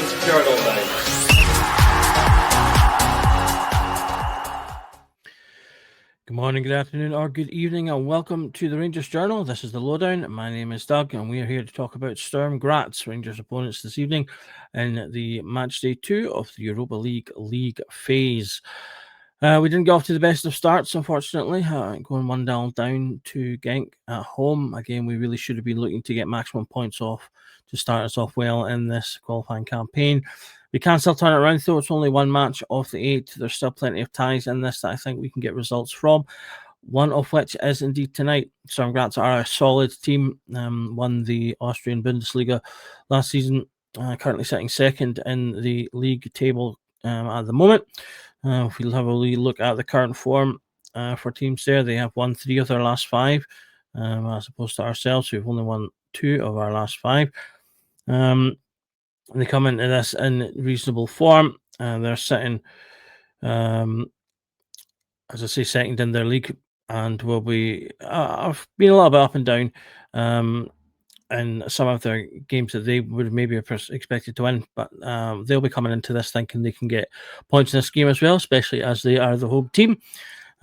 Rangers Journal now. Good morning, good afternoon, or good evening, and welcome to the Rangers Journal. This is the Lowdown. My name is Doug, and we are here to talk about Sturm Graz, Rangers opponents this evening in the match day 2 of the Europa League phase. We didn't get off to the best of starts, unfortunately, going 1-0 down to Genk at home. Again, we really should have been looking to get maximum points off to start us off well in this qualifying campaign. We can still turn it around, though. It's only one match of the 8. There's still plenty of ties in this that I think we can get results from, one of which is indeed tonight. Sturm Graz are a solid team, won the Austrian Bundesliga last season, currently sitting second in the league table at the moment. If we'll have a wee look at the current form for teams there, they have won 3 of their last 5, as opposed to ourselves, who've only won 2 of our last 5. They come into this in reasonable form. They're sitting, as I say, second in their league, and will be have been a little bit up and down in some of their games that they would maybe have expected to win, but they'll be coming into this thinking they can get points in this game as well, especially as they are the home team.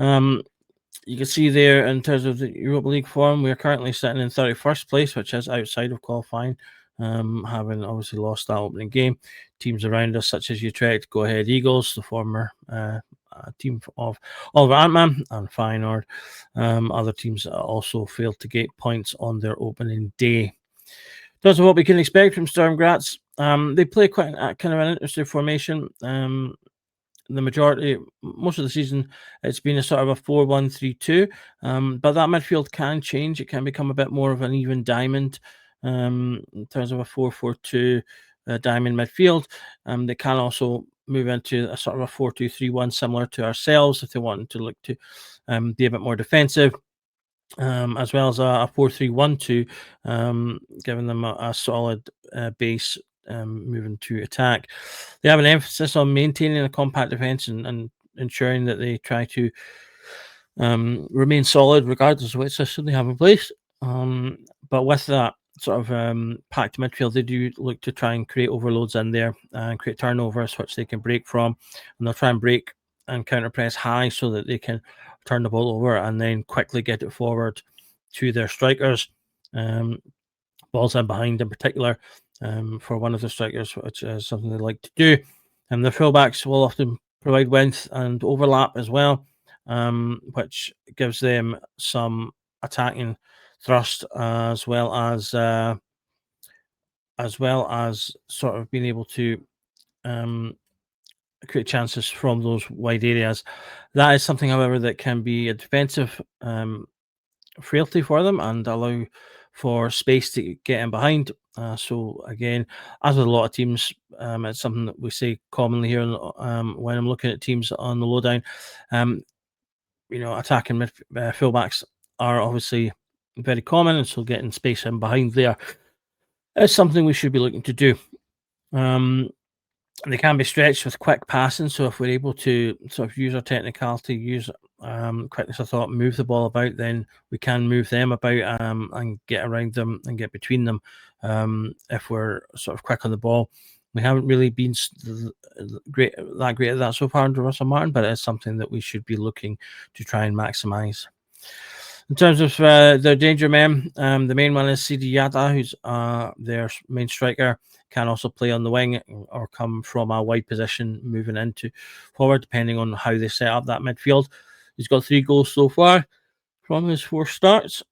You can see there in terms of the Europa League form, we are currently sitting in 31st place, which is outside of qualifying, having obviously lost that opening game. Teams around us, such as Utrecht, Go Ahead Eagles, the former team of Oliver Antman and Feyenoord. Other teams also failed to get points on their opening day. In terms of what we can expect from Sturm Graz, they play quite kind of an interesting formation. The majority, most of the season, it's been a sort of a 4-1-3-2, but that midfield can change. It can become a bit more of an even diamond in terms of a 4-4-2 diamond midfield. They can also move into a sort of a 4-2-3-1, similar to ourselves, if they want to look to be a bit more defensive, as well as a 4-3-1-2, giving them a solid base moving to attack. They have an emphasis on maintaining a compact defense and ensuring that they try to remain solid regardless of which system they have in place. But with that sort of packed midfield, they do look to try and create overloads in there and create turnovers which they can break from, and they'll try and break and counter press high so that they can turn the ball over and then quickly get it forward to their strikers. Balls in behind in particular, for one of the strikers, which is something they like to do. And the fullbacks will often provide width and overlap as well, which gives them some attacking thrust, as well as sort of being able to create chances from those wide areas. That is something, however, that can be a defensive frailty for them and allow for space to get in behind. So again, as with a lot of teams, it's something that we say commonly here when I'm looking at teams on the Lowdown. Attacking fullbacks are obviously very common, and so getting space in behind there is something we should be looking to do. They can be stretched with quick passing, so if we're able to sort of use our technicality, use quickness of thought, move the ball about, then we can move them about and get around them and get between them if we're sort of quick on the ball. We haven't really been great at that so far under Russell Martin, but it's something that we should be looking to try and maximise. In terms of their danger men, the main one is Sidi Yata, who's their main striker. Can also play on the wing or come from a wide position moving into forward, depending on how they set up that midfield. He's got 3 goals so far from his 4 starts,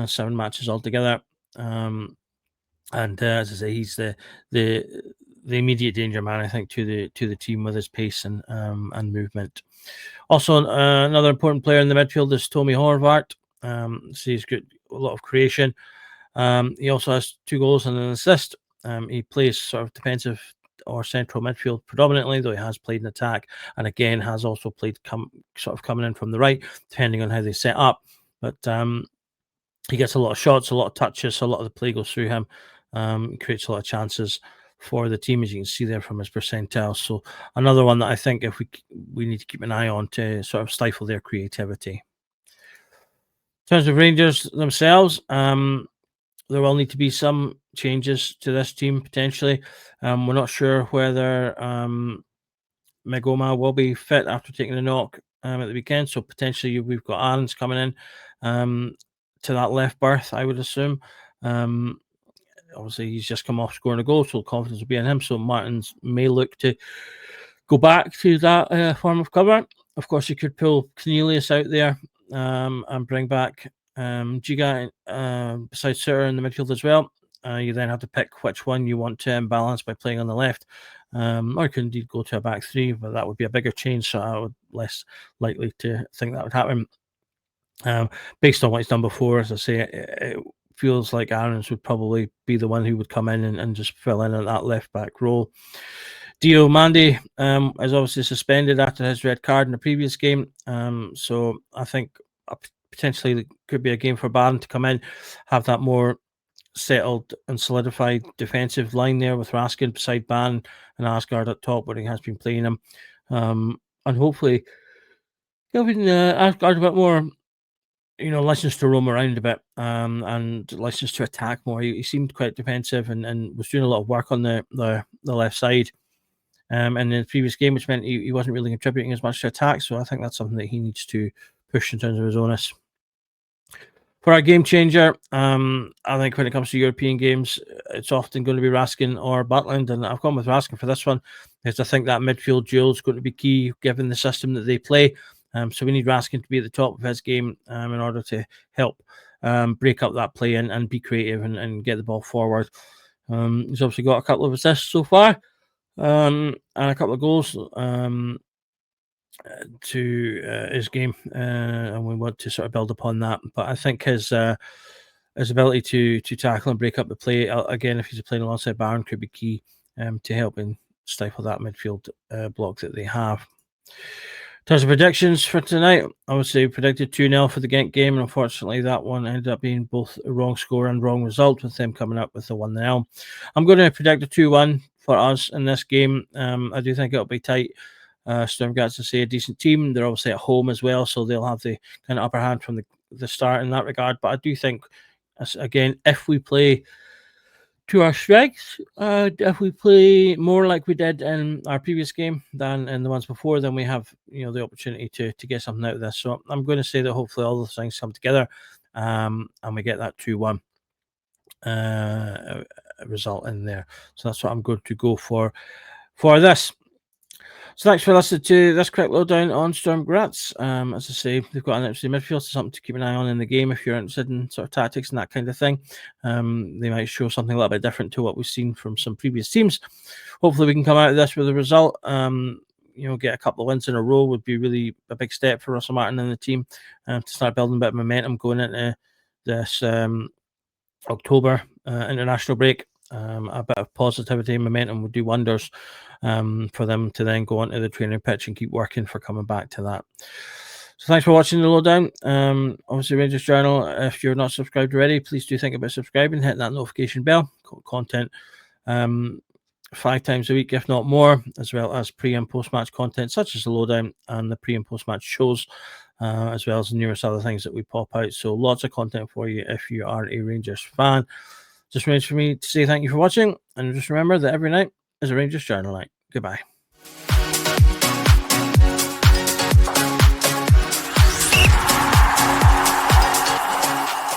7 matches altogether. And as I say, he's the immediate danger man, I think, to the team with his pace and movement. Also, another important player in the midfield is Tommy Horvath. So he's got a lot of creation. He also has 2 goals and an assist. He plays sort of defensive or central midfield predominantly, though he has played in attack, and again has also played sort of coming in from the right, depending on how they set up. But he gets a lot of shots, a lot of touches, so a lot of the play goes through him. Creates a lot of chances for the team, as you can see there from his percentile. So another one that I think if we need to keep an eye on to sort of stifle their creativity. In terms of Rangers themselves, there will need to be some changes to this team potentially. We're not sure whether Megoma will be fit after taking a knock at the weekend, so potentially we've got Aarons coming in to that left berth, I would assume. Obviously, he's just come off scoring a goal, so confidence will be in him. So Martins may look to go back to that form of cover. Of course, you could pull Cornelius out there and bring back Giga beside Sutter in the midfield as well. You then have to pick which one you want to imbalance by playing on the left. Or you could indeed go to a back three, but that would be a bigger change, so I would less likely to think that would happen. Based on what he's done before, as I say, it feels like Aarons would probably be the one who would come in and just fill in at that left back role. Dio Mandi is obviously suspended after his red card in the previous game, so I think potentially could be a game for Barron to come in, have that more settled and solidified defensive line there with Raskin beside Ban and Asgard at top where he has been playing him, and hopefully giving Asgard a bit more license to roam around a bit and license to attack more. He seemed quite defensive and was doing a lot of work on the left side in the previous game, which meant he wasn't really contributing as much to attack. So I think that's something that he needs to push in terms of his onus. For our game changer, I think when it comes to European games, it's often going to be Raskin or Butland, and I've gone with Raskin for this one because I think that midfield duel is going to be key given the system that they play. So we need Raskin to be at the top of his game in order to help break up that play and be creative and get the ball forward. He's obviously got a couple of assists so far and a couple of goals to his game, and we want to sort of build upon that. But I think his ability to tackle and break up the play, again, if he's playing alongside Barron, could be key to helping stifle that midfield block that they have. In terms of predictions for tonight, I would say predicted 2-0 for the Ghent game, and unfortunately that one ended up being both a wrong score and wrong result, with them coming up with the 1-0. I'm going to predict a 2-1 for us in this game. I do think it'll be tight. Sturm Graz is a decent team. They're obviously at home as well, so they'll have the kind of upper hand from the start in that regard. But I do think, again, if we play to our strengths, if we play more like we did in our previous game than in the ones before, then we have the opportunity to get something out of this. So I'm going to say that hopefully all those things come together and we get that 2-1 result in there. So that's what I'm going to go for this. So thanks for listening to this quick lowdown on Sturm Graz. As I say, they've got an interesting midfield, so something to keep an eye on in the game if you're interested in sort of tactics and that kind of thing. They might show something a little bit different to what we've seen from some previous teams. Hopefully we can come out of this with a result. Get a couple of wins in a row would be really a big step for Russell Martin and the team to start building a bit of momentum going into this October international break. A bit of positivity and momentum would do wonders for them to then go onto the training pitch and keep working for coming back to that. So thanks for watching the lowdown. Obviously, Rangers Journal, if you're not subscribed already, please do think about subscribing, hit that notification bell. Content 5 times a week, if not more, as well as pre and post match content such as the lowdown and the pre and post match shows, as well as numerous other things that we pop out. So lots of content for you if you are a Rangers fan. Just remains for me to say thank you for watching, and just remember that every night is a Rangers Journal night. Goodbye.